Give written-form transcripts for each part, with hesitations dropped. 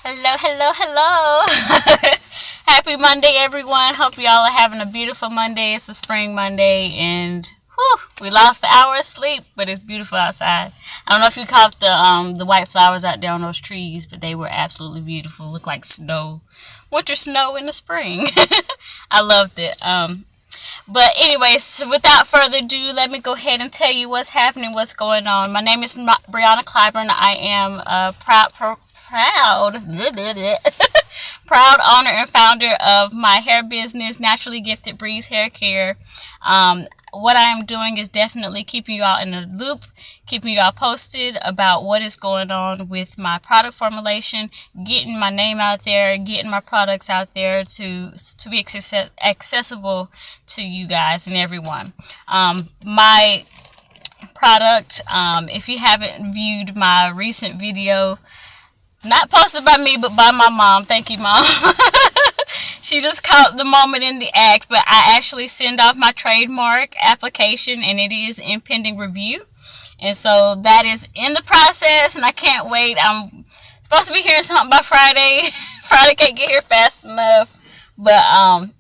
Hello, hello, hello. Happy Monday, everyone. Hope y'all are having a beautiful Monday. It's a spring Monday, and whew, we lost an hour of sleep, but it's beautiful outside. I don't know if you caught the white flowers out there on those trees, but they were absolutely beautiful. Looked like snow, winter snow in the spring. I loved it. But anyways, without further ado, let me go ahead and tell you what's happening, what's going on. My name is Brianna Clyburn. I am a proud proud owner and founder of my hair business, Naturally Gifted Breeze Hair Care. What I am doing is definitely keeping you all in the loop, keeping you all posted about what is going on with my product formulation, getting my name out there, getting my products out there to be accessible to you guys and everyone. My product, if you haven't viewed my recent video, not posted by me, but by my mom. Thank you, Mom. She just caught the moment in the act, but I actually send off my trademark application, and it is in pending review. And so that is in the process, and I can't wait. I'm supposed to be hearing something by Friday. Friday can't get here fast enough, but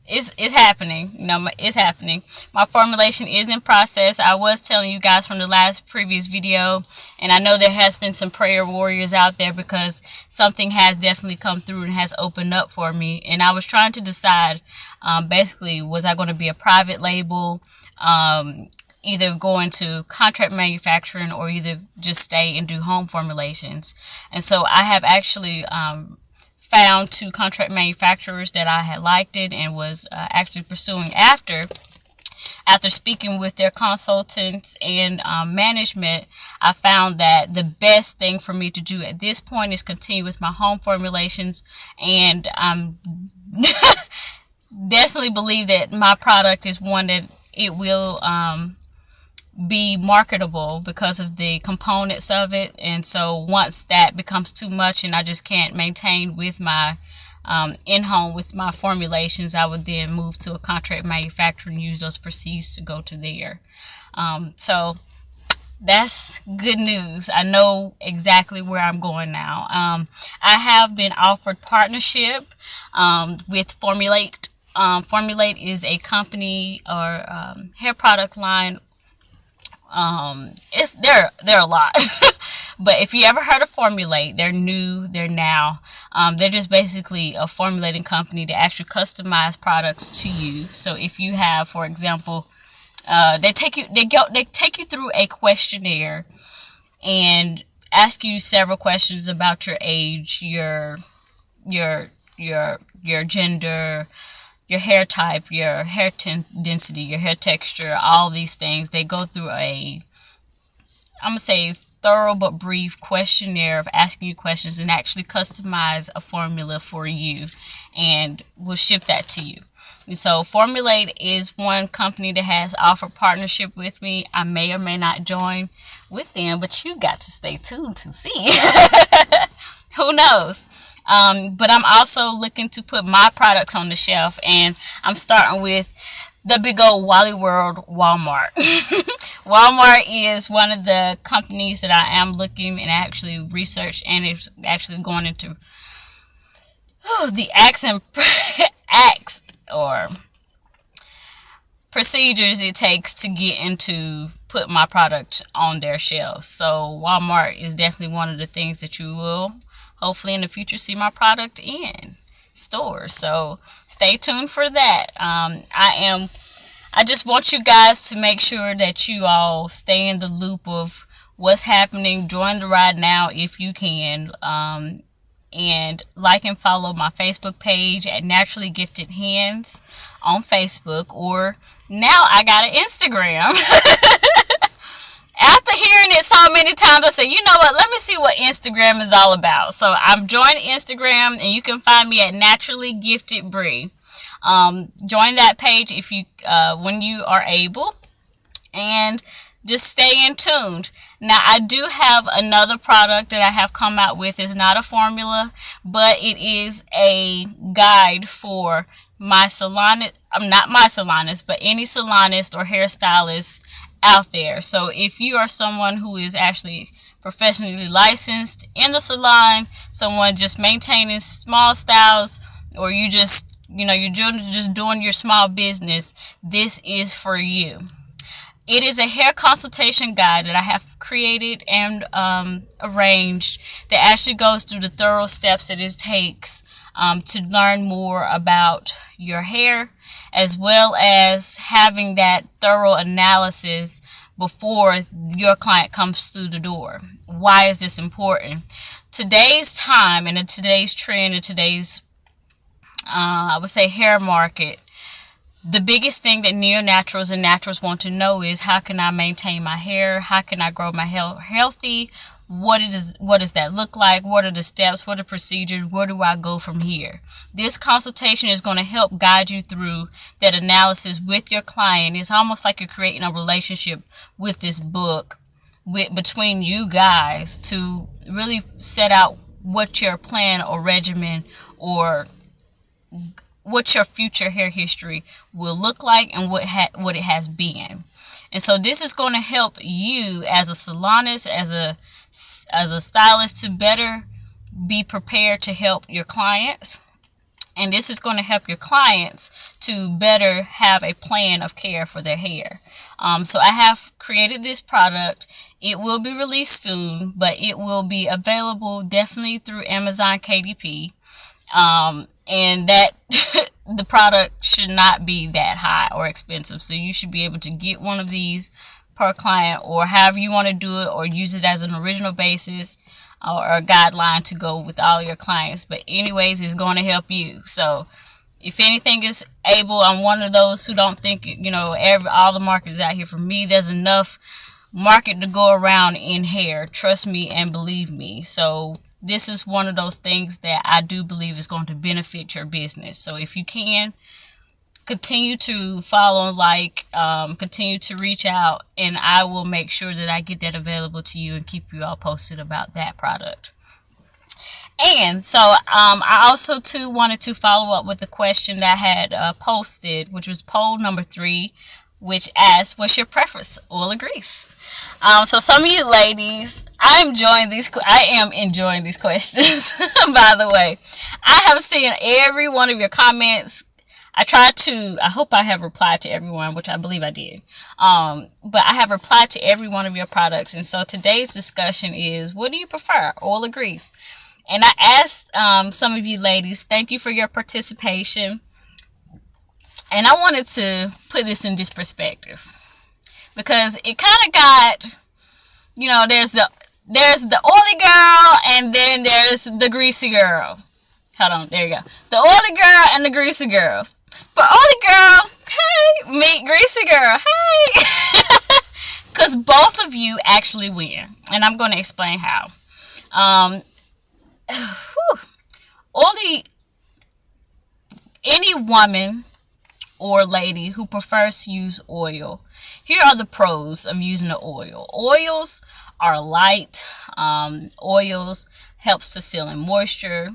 it's happening. It's happening. My formulation is in process. I was telling you guys from the last previous video, and I know there has been some prayer warriors out there because something has definitely come through and has opened up for me. And I was trying to decide, basically, was I going to be a private label, either going to contract manufacturing or either just stay and do home formulations. And so I have actually found two contract manufacturers that I had liked it and was actually pursuing after speaking with their consultants and management. I found that the best thing for me to do at this point is continue with my home formulations, and definitely believe that my product is one that it will be marketable because of the components of it. And so once that becomes too much and I just can't maintain with my in-home with my formulations, I would then move to a contract manufacturer and use those proceeds to go to there. So that's good news. I know exactly where I'm going now. I have been offered partnership with Formulate. Formulate is a company or hair product line. They're a lot. But if you ever heard of Formulate, they're new, they're now. They're just basically a formulating company to actually customize products to you. So if you have, for example, they take you through a questionnaire and ask you several questions about your age, your gender, your hair type, your hair density, your hair texture, all these things. They go through I'm going to say thorough but brief questionnaire of asking you questions and actually customize a formula for you, and we'll ship that to you. And so Formulate is one company that has offered partnership with me. I may or may not join with them, but you got to stay tuned to see. Who knows? But I'm also looking to put my products on the shelf, and I'm starting with the big old Wally World, Walmart. Walmart is one of the companies that I am looking and actually research, and it's actually going into the acts or procedures it takes to get into put my product on their shelves. So Walmart is definitely one of the things that you will hopefully in the future see my product in stores. So stay tuned for that. I just want you guys to make sure that you all stay in the loop of what's happening. Join the ride now if you can. And like and follow my Facebook page at Naturally Gifted Hands on Facebook, or now I got an Instagram. After hearing it so many times, I said, you know what, let me see what Instagram is all about. So I'm joining Instagram, and you can find me at Naturally Gifted Bree. Join that page if you when you are able, and just stay in tuned. Now, I do have another product that I have come out with. It's not a formula, but it is a guide for my salonist, not my salonist, but any salonist or hairstylist out there. So if you are someone who is actually professionally licensed in the salon, someone just maintaining small styles, or you just, you're just doing your small business, this is for you. It is a hair consultation guide that I have created and arranged that actually goes through the thorough steps that it takes to learn more about your hair, as well as having that thorough analysis before your client comes through the door. Why is this important? Today's time and in today's trend and today's, I would say, hair market, the biggest thing that neo-naturals and naturals want to know is, how can I maintain my hair? How can I grow my hair healthy? What does that look like? What are the steps? What are the procedures? Where do I go from here? This consultation is going to help guide you through that analysis with your client. It's almost like you're creating a relationship with this book between you guys to really set out what your plan or regimen or what your future hair history will look like and what it has been. And so this is going to help you as a salonist, as a stylist, to better be prepared to help your clients. And this is going to help your clients to better have a plan of care for their hair. So I have created this product. It will be released soon, but it will be available definitely through Amazon KDP. And that the product should not be that high or expensive. So you should be able to get one of these per client, or however you want to do it, or use it as an original basis or a guideline to go with all your clients. But anyways, it's going to help you. So if anything is able, I'm one of those who don't think, all the market is out here for me. There's enough market to go around in hair. Trust me and believe me. So this is one of those things that I do believe is going to benefit your business. So if you can, continue to follow, continue to reach out, and I will make sure that I get that available to you and keep you all posted about that product. And so I also too wanted to follow up with the question that I had posted, which was poll number 3, which asked, what's your preference, oil or grease? So some of you ladies, I am enjoying these questions. By the way, I have seen every one of your comments. I hope I have replied to everyone, which I believe I did. But I have replied to every one of your products. And so today's discussion is, what do you prefer, oil or grease? And I asked some of you ladies, thank you for your participation. And I wanted to put this in this perspective, because it kind of got, there's the oily girl, and then there's the greasy girl. Hold on, there you go. The oily girl and the greasy girl. But oily girl, hey, meet greasy girl, hey. Because both of you actually win. And I'm going to explain how. Any woman or lady who prefers to use oil, here are the pros of using the oil. Oils are light. Oils helps to seal in moisture.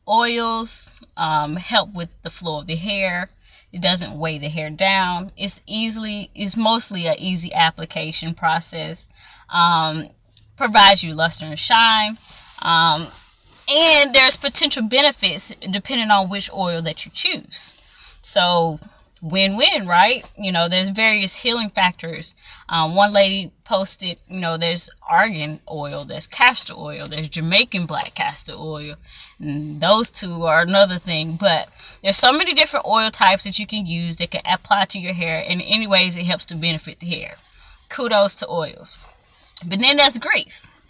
Oils help with the flow of the hair. It doesn't weigh the hair down. It's mostly an easy application process. Provides you luster and shine. And there's potential benefits depending on which oil that you choose. So win-win, right? There's various healing factors. One lady posted, there's argan oil, there's castor oil, there's Jamaican black castor oil. And those two are another thing. But there's so many different oil types that you can use that can apply to your hair. And anyways, it helps to benefit the hair. Kudos to oils. But then there's grease.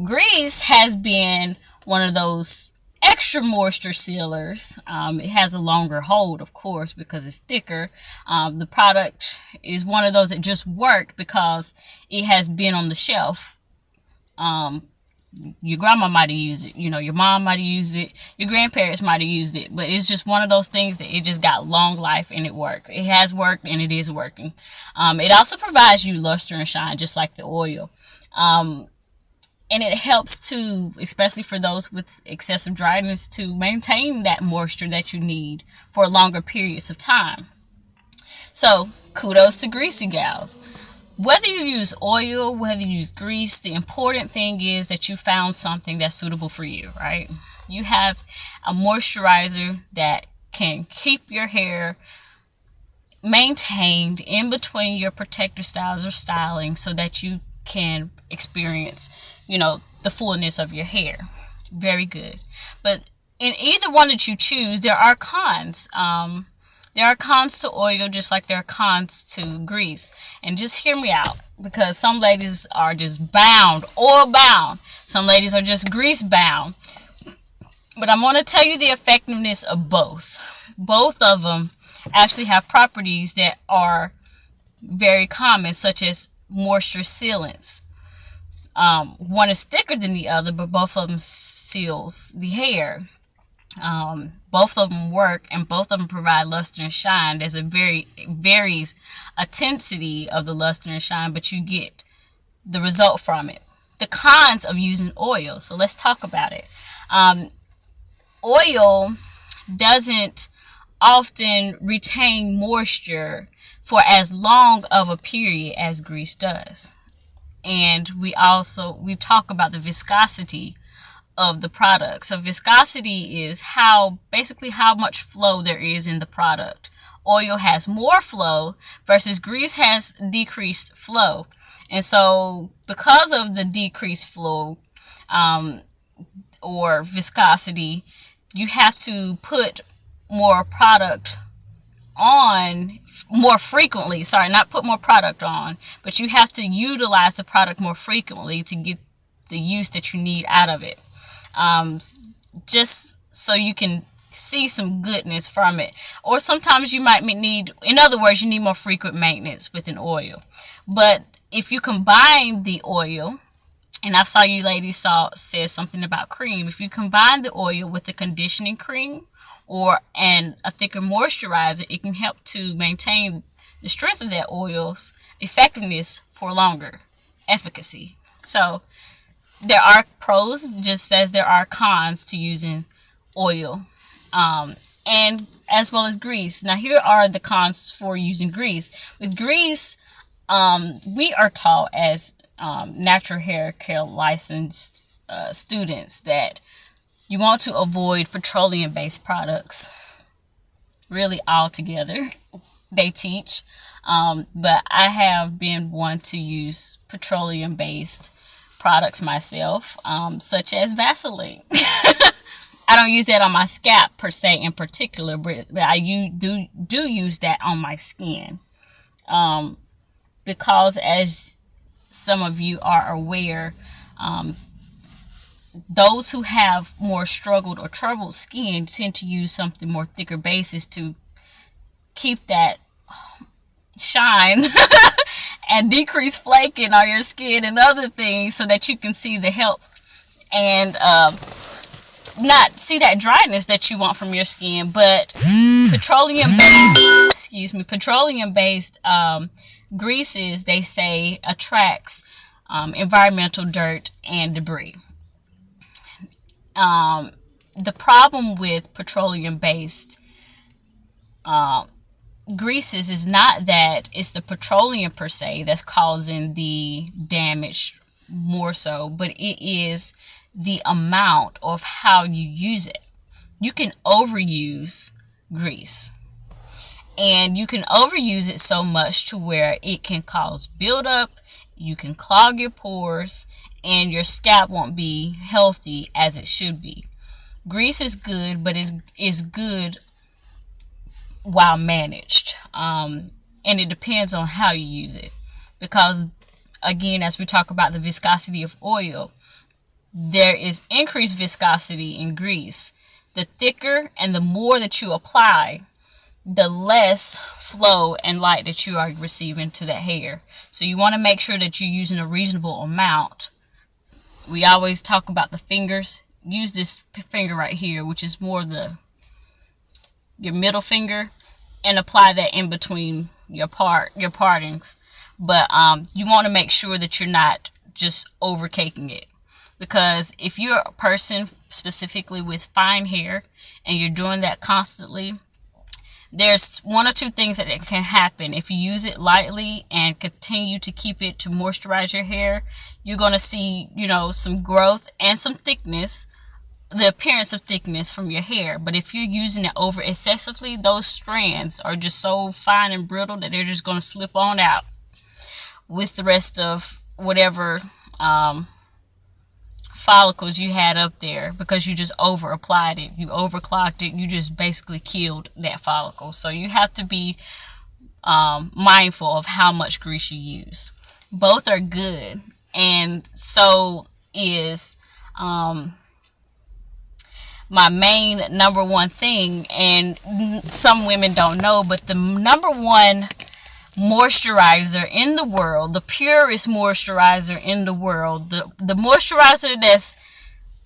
Grease has been one of those extra moisture sealers. It has a longer hold, of course, because it's thicker. The product is one of those that just worked because it has been on the shelf. Your grandma might have used it, your mom might have used it, your grandparents might have used it, but it's just one of those things that it just got long life and it worked. It has worked and it is working. It also provides you luster and shine, just like the oil. And it helps to, especially for those with excessive dryness, to maintain that moisture that you need for longer periods of time. So kudos to greasy gals. Whether you use oil, whether you use grease, the important thing is that you found something that's suitable for you, right? You have a moisturizer that can keep your hair maintained in between your protector styles or styling so that you can experience, the fullness of your hair. Very good. But in either one that you choose, there are cons. There are cons to oil just like there are cons to grease. And just hear me out, because some ladies are just bound, oil bound. Some ladies are just grease bound. But I'm going to tell you the effectiveness of both. Both of them actually have properties that are very common, such as moisture sealants. One is thicker than the other, but both of them seals the hair. Both of them work, and both of them provide luster and shine. There's varies intensity of the luster and shine, but you get the result from it. The cons of using oil. So let's talk about it. Oil doesn't often retain moisture for as long of a period as grease does. And we talk about the viscosity of the product. So viscosity is basically how much flow there is in the product. Oil has more flow versus grease has decreased flow. And so because of the decreased flow or viscosity, you have to put more product on more frequently. Sorry, not put more product on, but you have to utilize the product more frequently to get the use that you need out of it. Just so you can see some goodness from it. Or sometimes you might need, in other words, you need more frequent maintenance with an oil. But if you combine the oil, and I saw you ladies said something about cream. If you combine the oil with the conditioning cream and a thicker moisturizer, it can help to maintain the strength of that oil's effectiveness for longer efficacy. So there are pros just as there are cons to using oil, and as well as grease. Now here are the cons for using grease. With grease, we are taught as natural hair care licensed students that you want to avoid petroleum-based products really altogether. They teach, but I have been one to use petroleum-based products myself, such as Vaseline. I don't use that on my scalp per se in particular, but I do use that on my skin, because as some of you are aware, those who have more struggled or troubled skin tend to use something more thicker bases to keep that shine and decrease flaking on your skin and other things, so that you can see the health and not see that dryness that you want from your skin. But petroleum-based greases, they say, attracts environmental dirt and debris. The problem with petroleum-based greases is not that it's the petroleum per se that's causing the damage more so, but it is the amount of how you use it. You can overuse grease, and you can overuse it so much to where it can cause buildup. You can clog your pores, and your scalp won't be healthy as it should be. Grease is good, but it is good while managed, and it depends on how you use it, because again, as we talk about the viscosity of oil, there is increased viscosity in grease. The thicker and the more that you apply, the less flow and light that you are receiving to that hair. So you want to make sure that you're using a reasonable amount. We always talk about the fingers. Use this finger right here, which is more your middle finger, and apply that in between your partings. But you want to make sure that you're not just overcaking it, because if you're a person specifically with fine hair and you're doing that constantly, there's one or two things that it can happen. If you use it lightly and continue to keep it to moisturize your hair, you're going to see, some growth and some thickness, the appearance of thickness from your hair. But if you're using it over excessively, those strands are just so fine and brittle that they're just going to slip on out with the rest of whatever follicles you had up there, because you just over applied it, you overclocked it, you just basically killed that follicle. So you have to be mindful of how much grease you use. Both are good, and so is my main number one thing. And some women don't know, but the number one moisturizer in the world, the purest moisturizer in the world, the moisturizer that's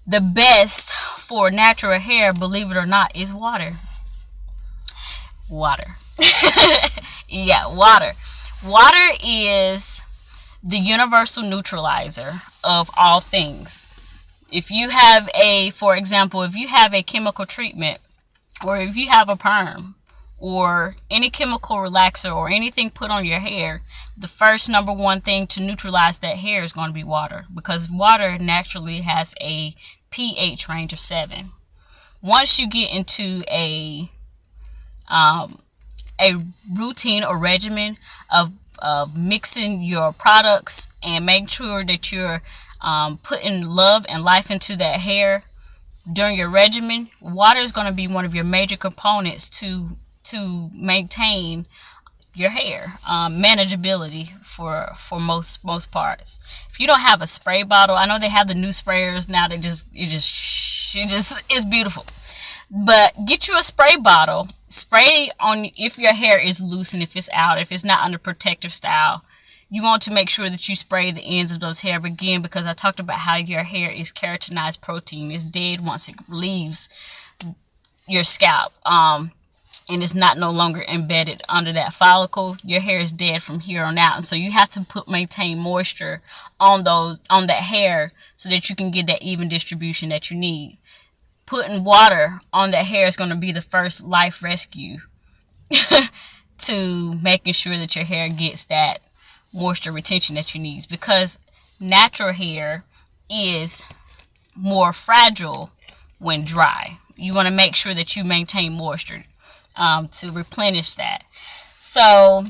the best for natural hair, believe it or not, is water. Yeah, water. Water is the universal neutralizer of all things. If you have for example, if you have a chemical treatment, or if you have a perm, or any chemical relaxer, or anything put on your hair, the first number one thing to neutralize that hair is going to be water, because water naturally has a pH range of 7. Once you get into a routine or regimen of mixing your products and making sure that you're putting love and life into that hair during your regimen, water is going to be one of your major components to maintain your hair manageability for most parts. If you don't have a spray bottle, I know they have the new sprayers now that it's beautiful, but get you a spray bottle, spray on if your hair is loose and if it's out, if it's not under protective style. You want to make sure that you spray the ends of those hair again, because I talked about how your hair is keratinized protein. It's dead once it leaves your scalp, and it's no longer embedded under that follicle. Your hair is dead from here on out, and so you have to maintain moisture on that hair so that you can get that even distribution that you need. Putting water on that hair is going to be the first life rescue to making sure that your hair gets that moisture retention that you need, because natural hair is more fragile when dry. You want to make sure that you maintain moisture to replenish that. So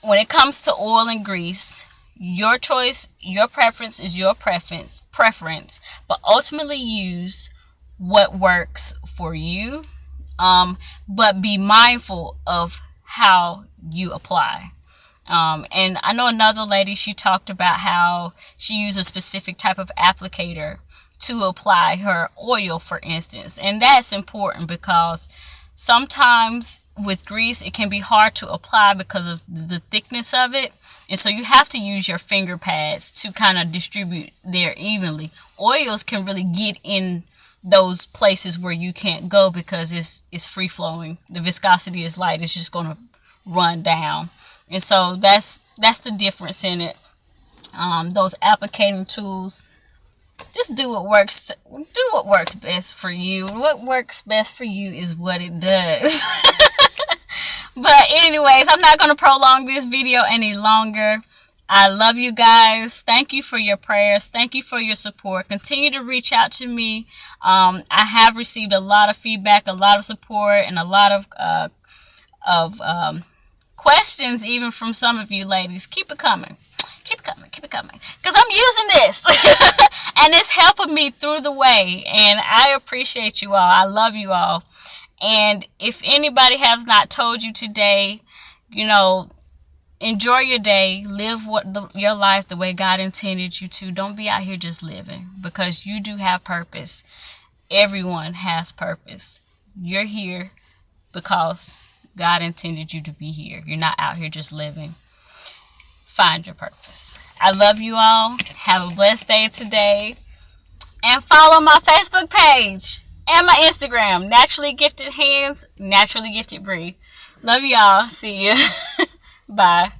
when it comes to oil and grease, your choice, your preference is your preference, but ultimately use what works for you, but be mindful of how you apply. And I know another lady, she talked about how she used a specific type of applicator to apply her oil, for instance. And that's important, because sometimes with grease it can be hard to apply because of the thickness of it, and so you have to use your finger pads to kind of distribute there evenly. Oils can really get in those places where you can't go because it's free flowing. The viscosity is light, it's just going to run down. And so that's the difference in it. Those applicating tools, just do what works best for you. What works best for you is what it does. But anyways, I'm not going to prolong this video any longer. I love you guys. Thank you for your prayers. Thank you for your support. Continue to reach out to me. I have received a lot of feedback, a lot of support, and a lot of questions even from some of you ladies. Keep it coming, because I'm using this and it's helping me through the way, and I appreciate you all. I love you all. And if anybody has not told you today, enjoy your day, live your life the way God intended you to. Don't be out here just living, because you do have purpose. Everyone has purpose. You're here because God intended you to be here. You're not out here just living. Find your purpose. I love you all. Have a blessed day today. And follow my Facebook page and my Instagram. Naturally Gifted Hands, Naturally Gifted Bree. Love y'all. See you. Bye.